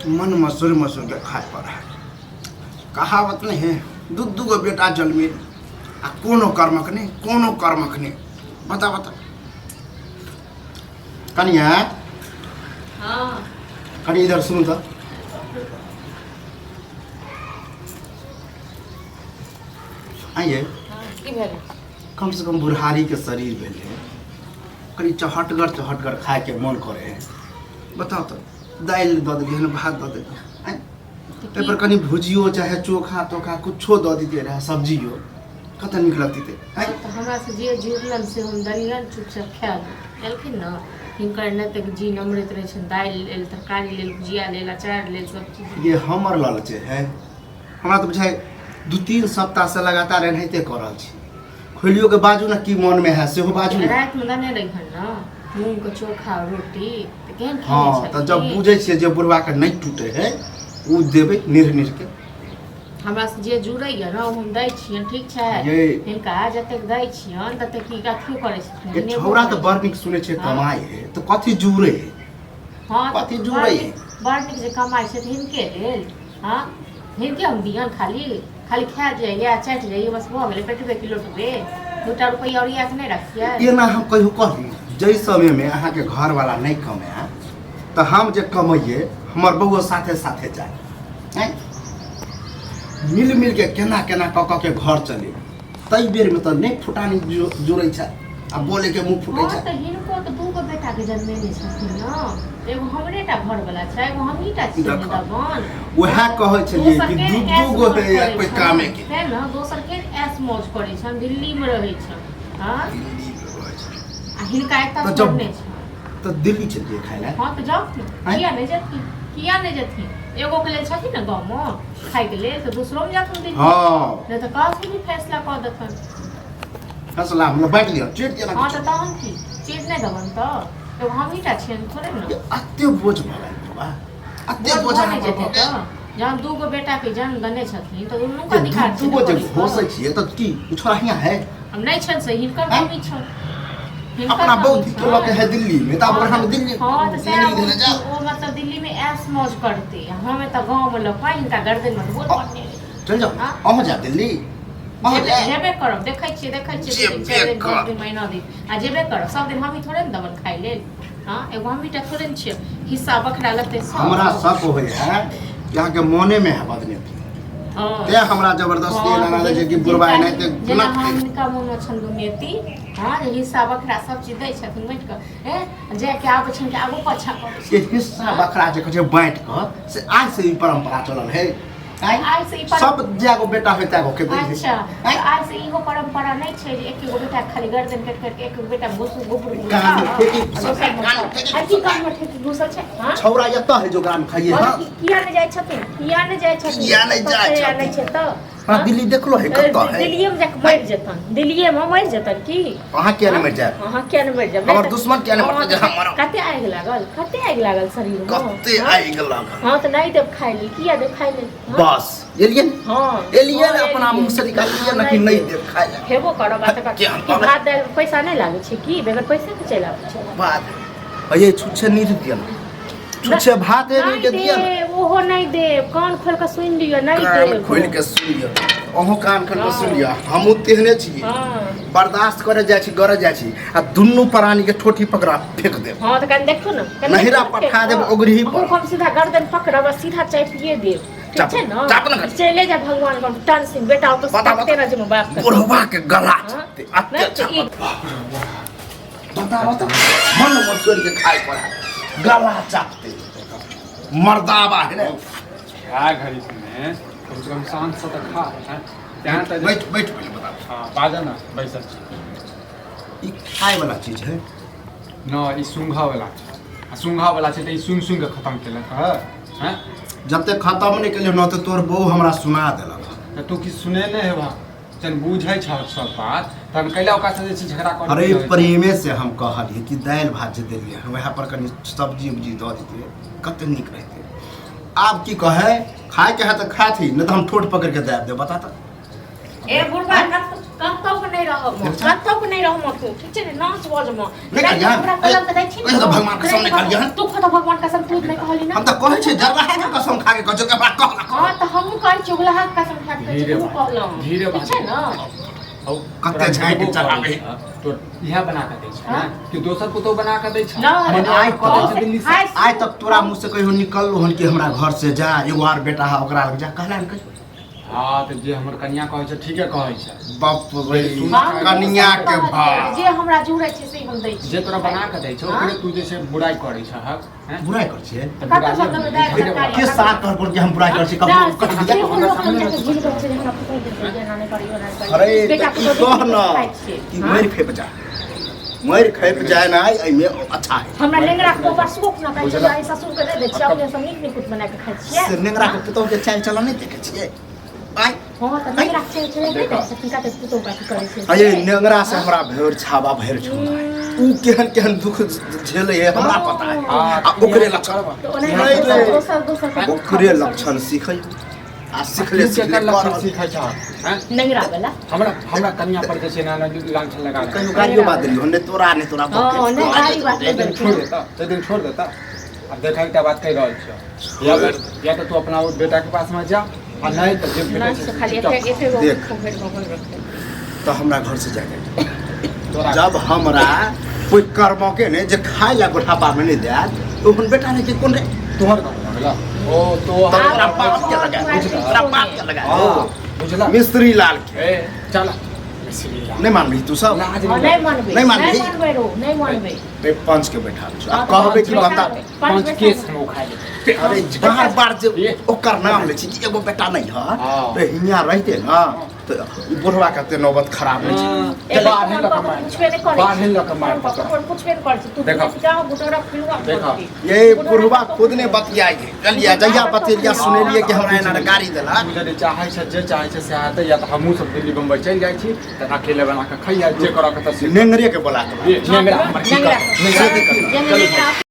मन मसूर मसूर के खाए पड़ा है। कहावत नहीं है दूध दूगो बेटा जल में आ कोनो कर्मक नहीं बता बता कनिया। हाँ कनी इधर सुनो तो आइए। की भेल कम से कम बुढ़ारी के शरीर भेले कनी चहटगर खाए के मन करे है। बताओ तो दाल दे दिए भात दे दिए पर कनी भुजियो चाहे चोखा तोखा कुछो दे दीजिए रहे सब्जियो कत निक लगती थे। तो हमरा से जे जुड़लन से हम दलियन चुपचाप खा लेलखिन न हिनकर न तक जी नमरत रहे छन दाल लेल तरकारी लेल भुजिया लेल अचार लेल सब चीज। ये हमर लालच है। हमरा तो बुझाए 2-3 सप्ताह से लगातार एनाहिते कर रहल छी। खोलियो के बाजू ना की मन में है से हो बाजू रात में दने रही न मूंग के चोखा रोटी त केहन खाए हाँ छै। तो जब बुझे छे जे बुढ़वा के नहीं टूटे है उ देबे निर के हमरा से जे जुड़ैया न हम दै छियन ठीक छै। ये हिनका जतेक दै छियन ततेक की अथियो करै छथिन। ये छौरा तो बड़ निक सुने छे कमाई है तो कथी जुड़े है। हाँ कथी जुड़े है बड़ निक जे कमाई छै हिनके लेल। हाँ हिनके हम दियन खाली खा जाइए चट जाइए बस भऽ गेलै पेटबे किलो टुबे 2 रुपया और नहीं रखिए। ये ना हम कहियो कहली जै समय में अहाँ के घर वाला नहीं कमाए तो हम जे कमाइए हमर बउआ साथे साथे जाए हैं? मिल के केना क के घर चले तई बेर में तो नहीं फुटानी जुड़े छै आ बोले के मुंह फुटे छै। तो हिनको तो 2 बेटा के जन्मेने छथिन न एगो हमरेटा घर वाला छै एगो हमहीटा छी दबन वह कहे छलिए कि दू गो है कोई कामे के है न दोसर के ऐस मौज करे छन दिल्ली में रहे छन। हां आ हिनका एकटा तो जब- जन्मे छै तो दिल्ली चलिए खाए ला। हां तो जाओ किया नहीं जथी एगो के लेल छथिन न गांव में खाए के लेल तो दूसरो में जाथुन दिल्ली। हां नहीं तो काहे भी फैसला कर देथन। फैसला हम बैठ लियो चेट के हाँ तो तहन की चीज नहीं दबन तो एगो हमहीटा छियन थोड़े न अत्ते बोझ भला बाबा अत्ते बोझ नहीं जेते तो जहाँ 2 बेटा के जन्म दने छथिन तो दुनू का अधिकार दू गो जे घोसै छिए तो की छोरा हियां है हम नहीं छन से हिनकर हैं? कमी छन अपना बौद्धिक तो लगे है दिल्ली में तब हम दिल्ली हाँ तो दिल्ली देने जा वो मतलब दिल्ली में ऐश मौज करते हमें तो गांव में लोग इनका गर्दन में बहुत पड़ने चल जाओ हाँ? अह जा दिल्ली अह जा जेबे करब देखै छियै जेबे कर। 10 दिन महीना दिन आ जेबे करब सब दिन हम ही थोड़े न दबन खाइ लेल। हाँ एगो हम ही थोड़े न छियै हिस्सा बखरा लगते सब हमरा शक होय है यहाँ के मोने में है बदनीति हाँ। ते हमरा जबरदस्ती लगा दे छै कि बुरबा नहीं ते जेना गुना हिनका मोन छन दुनियती हाँ जे हिस्सा बखरा सब चीज दै छथिन बैठ कऽ ए जे के आबै छन के आगू पाछा करै ये हिस्सा बखरा जे कहै छै बांट क से आज से ई परंपरा चलल है आज से ई सब जागो बेटा होता है के अच्छा तो आज से इहो परंपरा नहीं छै जे एक बेटा खाली गर्दन कट करके एक बेटा घुसु गोबर कान में ठेकी की काम में ठेकी घुसल छै हां छौरा एत है जो ग्राम खाइए हां किया नहीं जाय छथिन किया नहीं जाय छथिन किया नहीं जाय छथिन? नहीं छै तो हां दिल्ली देखलो है कत है दिल्ली में जाके मर जतन दिल्ली में मर जतन की अहाँ किया नहीं मर जाए अहाँ किया नहीं मर जाए हमर दुश्मन किया नहीं मरते जे हम मरब कते आगि लागल शरीर में कते आई गेल हां तो नहीं देब खाइ लेल किया देब खाइ लेल बस एलियन हां एलियन अपना मुंह से निकाल लिया ना कि नहीं दे खाए हेबो करब आ तक क्या कि भात दालि पैसा नहीं लागे छै की बेगर पैसा के चलि आबै छै बात ये छुच्छे नहीं दिया छुच्छे भात है नहीं के दिया ओहो नहीं देब कान खोल के सुनि लियो नहीं कान देब खोल के सुन लिया अहूँ कान खोल के सुन लिया हमहूँ तेहने छी हाँ बर्दाश्त करे जाइ छी गरे जाइ छी आ दुनू प्राणी के ठोठी पकड़ा फेंक देब हाँ तो कन देखो ना नहिरा पठा देब ओगरी पर हम सीधा गर्दन पकड़ब आ सीधा चापिए देब ठीक छै ना चाप ना कर। चले जा भगवान को टन सिंह बेटा तो बता, सकते ना जम बाप का बुढ़वा के गला हाँ? छापते, नहीं अत्ते तो ई बता बता मन मचोर के खाए पड़ा गला चापते मर्दाबा है ना क्या घड़ी सुने कम से कम शांत से तो खा हैं ત્યાં તો बैठ बैठ पहले बता हाँ बाजा ना बैसल छी ई खाए वाला चीज है न ई सूंघा वाला छै आ सूंघा वाला छै तऽ ई सूंघ सूंघ के खत्म केलक हैं जब तक खत्म नहीं केलियो न तो तोर बहू हमरा सुना देलक तऽ तू किछु सुने नहि हेबा जन बुझै छ सब बात तहन कैला ओकरा से जे छै झगड़ा कर अरे प्रेमे से हम कहलिए कि दाल भात जे देलिए वह पर कनी सब्जी उब्जी दऽ देतिए कते नीक रहते। आब की कहे खाए के है तो खाथी नहीं तो हम ठोट पकड़ के दे बता तो ए बुढ़बा कतौ के नहीं रहब कतौ के नहीं रहब तू ठीक छै ने नाच बज म नहीं कहिया हमरा कलम के दै छी तो भगवान कसम नहीं कहिया तू खत भगवान कसम तू नहीं कहली ना हम तो कहै छी जरलाहा के कसम खा के कजो के बात कहला हां त हमहु कहै छी उगलाहा के कसम खा के तू कहलम धीरे ठीक छै ना औ कते झाइ के चलावे तो इहा बना के दै छै कि दोसर को तो बना के दै छै ना आइ कतौ से दिल्ली से आज तक तोरा मुंह से कहियो निकल हन कि हमरा घर से जा एगो आर बेटा है ओकरा लग जा कहला न हां त जे हमर कन्या कहै छै ठीके कहै छै बाप रे कन्या के भाव जे हमरा जुड़ै छै से हम दै छी जे तोरा बना के दै छै ओकरे तू जे छै बुराई करै छै हैं बुराई कर छिए कतौ मतलब दै सरकारी के साथ कर पर जे हम बुराई कर छी कब कर दिया हम लोग हम जाके झिल कर से हमरा पकड़ दे जे ना नहीं करियो ना अरे बेटा तो कह ना कि मर फेप जा मर खेप जाए ना एमे अच्छा है हमरा लेंगरा को ऊपर सुख ना कहै छै आई ससुर के दे दे छी अपने सब नीक नीक बना के खाइ छियै से नेगरा के पुतौ के चाल चलन नहीं देखे छिए आई हां त लेंगरा छै दे दे सकिन का पुतो का करे छै अये नेगरा से हमरा भेर छाबा भेर छु ऊ केहन केहन दुख झेले है हमरा पता है आ ओकरे लक्षण दोसर ओकरे लक्षण सीखै आ सिखले सिखले कर सीखै छै हैं नेंगरा वाला हमरा कन्या पर जे छै ना लांछन लगा दे कहियो गाड़ियो बात दियो ने तोरा हां ने गाड़ी बात एक दिन छोड़ देता एक दिन छोड़ देता अब देखा एकटा बात कह रहल छै या तो तू अपना बेटा के पास में जा आ नहीं तो जे ना से खाली एक देख। तो हमरा घर से जाके जब हमरा कोई कर्म के ने जे खाय ला बुढ़ापा में नहीं दे तो हुन बेटा ने के कोन रे तोहर का लगला ओ तो तोरा बाप के लगा तोरा बाप के लगा बुझला मिस्त्री लाल के ए चल नहीं मान तू सब लाज नहीं मानबे नहीं मानबे। नहीं मानबे रो नहीं मानबे बे पंच के बैठा छु आ कहबे कि बंदा पांच केस हम खा ले अरे बार बार जे ओकर नाम ले छी एगो बेटा नहीं है तो हिया रहते ना तो बुढ़वा के नौबत खराब नहीं छै एक बार हम कुछ नहीं करे बाहर लक मार कुछ नहीं करे तू देखो। जाओ बुटोरा पिलवा देखो। ये बुढ़वा खुद ने बतियाई चलिए जहिया बतेलिया सुनेलिए कि हमरा एना गाड़ी देला तू यदि चाहै छै जे चाहै छै से आते या तो हमहू सब दिल्ली बम्बई चल जाइ छी त अकेले बना के खैया जे करऽ के त नेंगरे के बोला के नेंगरा हमर की कर नेंगरा